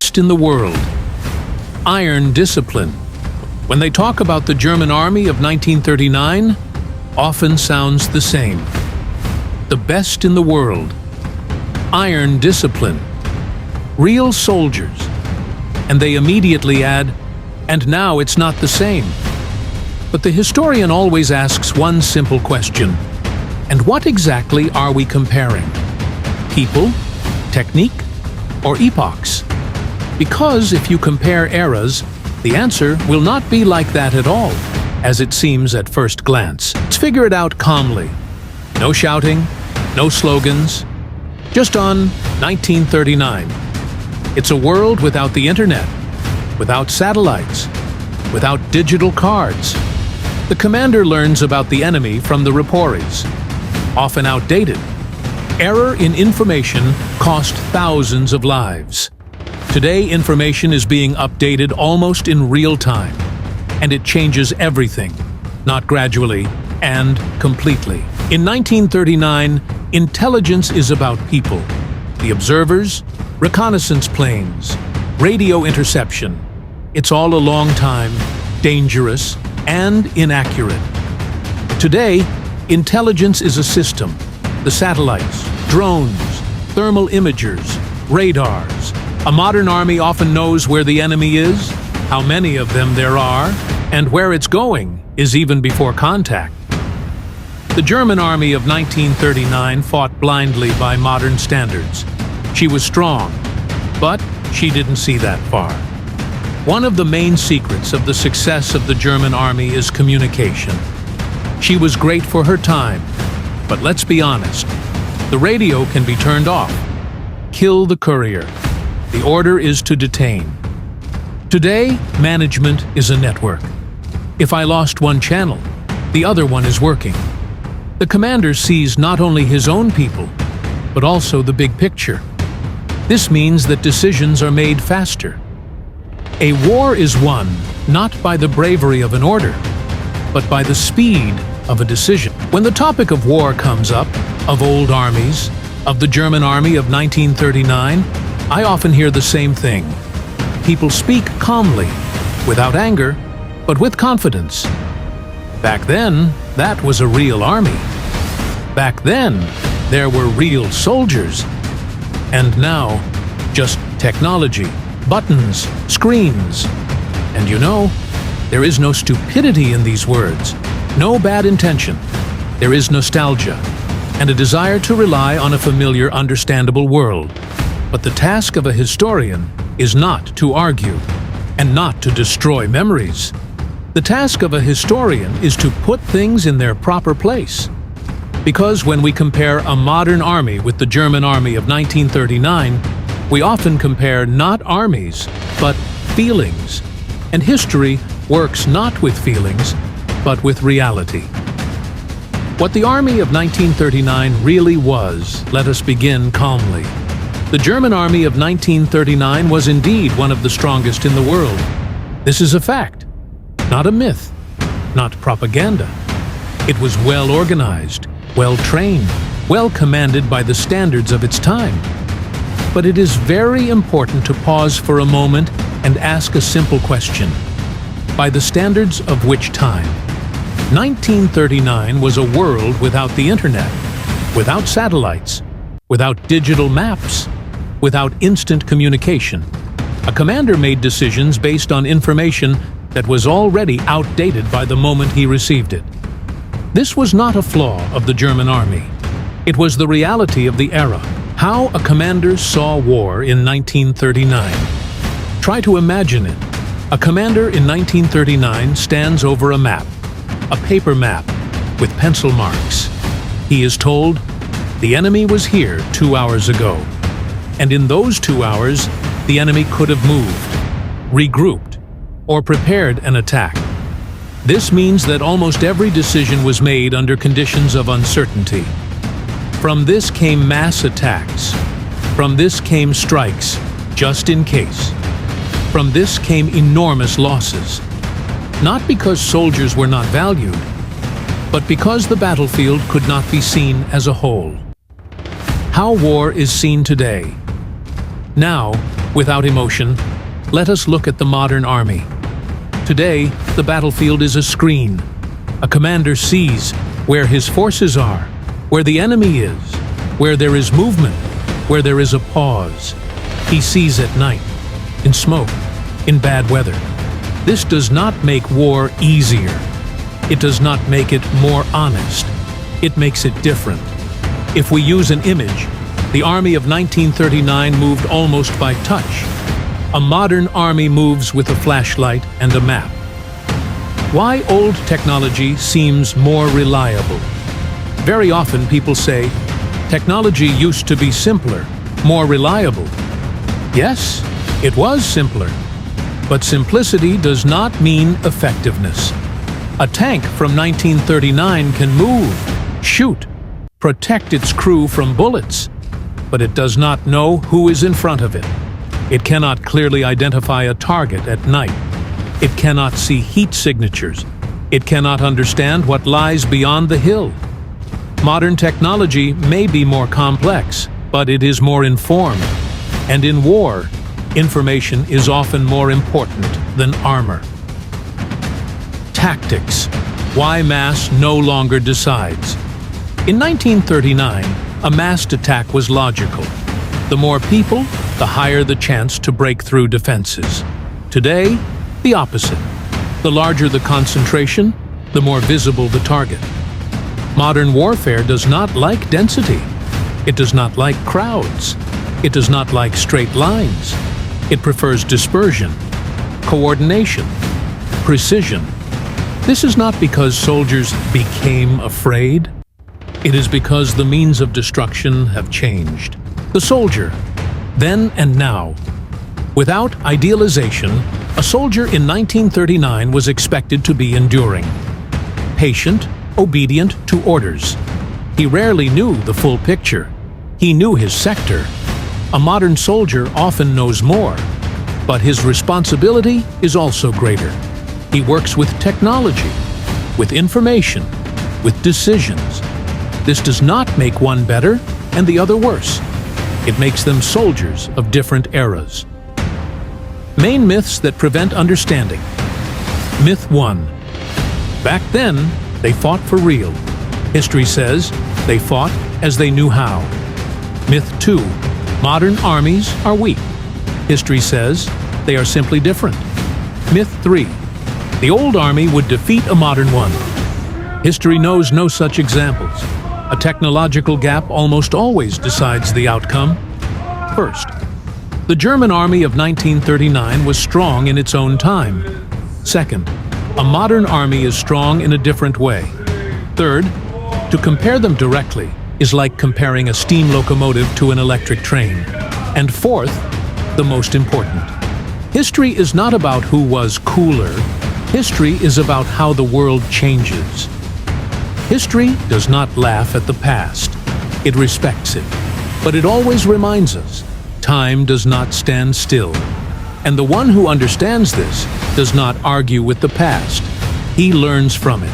best in the world. Iron discipline. When they talk about the German army of 1939, often sounds the same. The best in the world. Iron discipline. Real soldiers. And they immediately add, and now it's not the same. But the historian always asks one simple question. And what exactly are we comparing? People, technique, or epochs? Because if you compare eras, the answer will not be like that at all, as it seems at first glance. Let's figure it out calmly. No shouting, no slogans, just on 1939. It's a world without the internet, without satellites, without digital cards. The commander learns about the enemy from the reports, often outdated. Error in information cost thousands of lives. Today, information is being updated almost in real time, and it changes everything, not gradually and completely. In 1939, intelligence is about people, the observers, reconnaissance planes, radio interception. It's all a long time, dangerous, and inaccurate. Today, intelligence is a system. The satellites, drones, thermal imagers, radars. A modern army often knows where the enemy is, how many of them there are, and where it's going is even before contact. The German army of 1939 fought blindly by modern standards. She was strong, but she didn't see that far. One of the main secrets of the success of the German army is communication. She was great for her time, but let's be honest, the radio can be turned off. Kill the courier. The order is to detain. Today, management is a network. If I lost one channel, the other one is working. The commander sees not only his own people, but also the big picture. This means that decisions are made faster. A war is won not by the bravery of an order, but by the speed of a decision. When the topic of war comes up, of old armies, of the German army of 1939, I often hear the same thing. People speak calmly, without anger, but with confidence. Back then, that was a real army. Back then, there were real soldiers. And now, just technology, buttons, screens. And you know, there is no stupidity in these words, no bad intention. There is nostalgia, and a desire to rely on a familiar, understandable world. But the task of a historian is not to argue, and not to destroy memories. The task of a historian is to put things in their proper place. Because when we compare a modern army with the German army of 1939, we often compare not armies, but feelings. And history works not with feelings, but with reality. What the army of 1939 really was, let us begin calmly. The German army of 1939 was indeed one of the strongest in the world. This is a fact, not a myth, not propaganda. It was well organized, well trained, well commanded by the standards of its time. But it is very important to pause for a moment and ask a simple question. By the standards of which time? 1939 was a world without the internet, without satellites, without digital maps, without instant communication. A commander made decisions based on information that was already outdated by the moment he received it. This was not a flaw of the German army. It was the reality of the era, how a commander saw war in 1939. Try to imagine it. A commander in 1939 stands over a map, a paper map with pencil marks. He is told, the enemy was here 2 hours ago. And in those 2 hours, the enemy could have moved, regrouped, or prepared an attack. This means that almost every decision was made under conditions of uncertainty. From this came mass attacks. From this came strikes, just in case. From this came enormous losses. Not because soldiers were not valued, but because the battlefield could not be seen as a whole. How war is seen today. Now, Without emotion, let us look at the modern army. Today, the battlefield is a screen. A commander sees where his forces are, where the enemy is, where there is movement, where there is a pause. He sees at night, in smoke, in bad weather. This does not make war easier. It does not make it more honest. It makes it different. If we use an image, the army of 1939 moved almost by touch. A modern army moves with a flashlight and a map. Why old technology seems more reliable? Very often people say, technology used to be simpler, more reliable. Yes, it was simpler. But simplicity does not mean effectiveness. A tank from 1939 can move, shoot, protect its crew from bullets, but it does not know who is in front of it. It cannot clearly identify a target at night. It cannot see heat signatures. It cannot understand what lies beyond the hill. Modern technology may be more complex, but it is more informed. And in war, information is often more important than armor. Tactics. Why mass no longer decides. In 1939, a massed attack was logical. The more people, the higher the chance to break through defenses. Today, the opposite. The larger the concentration, the more visible the target. Modern warfare does not like density. It does not like crowds. It does not like straight lines. It prefers dispersion, coordination, precision. This is not because soldiers became afraid. It is because the means of destruction have changed. The soldier, then and now. Without idealization, a soldier in 1939 was expected to be enduring, patient, obedient to orders. He rarely knew the full picture. He knew his sector. A modern soldier often knows more, but his responsibility is also greater. He works with technology, with information, with decisions. This does not make one better and the other worse. It makes them soldiers of different eras. Main myths that prevent understanding. Myth 1. Back then, they fought for real. History says they fought as they knew how. Myth 2. Modern armies are weak. History says they are simply different. Myth 3. The old army would defeat a modern one. History knows no such examples. A technological gap almost always decides the outcome. First, the German army of 1939 was strong in its own time. Second, a modern army is strong in a different way. Third, to compare them directly is like comparing a steam locomotive to an electric train. And fourth, the most important, history is not about who was cooler. History is about how the world changes. History does not laugh at the past. It respects it. But it always reminds us, time does not stand still. And the one who understands this does not argue with the past. He learns from it.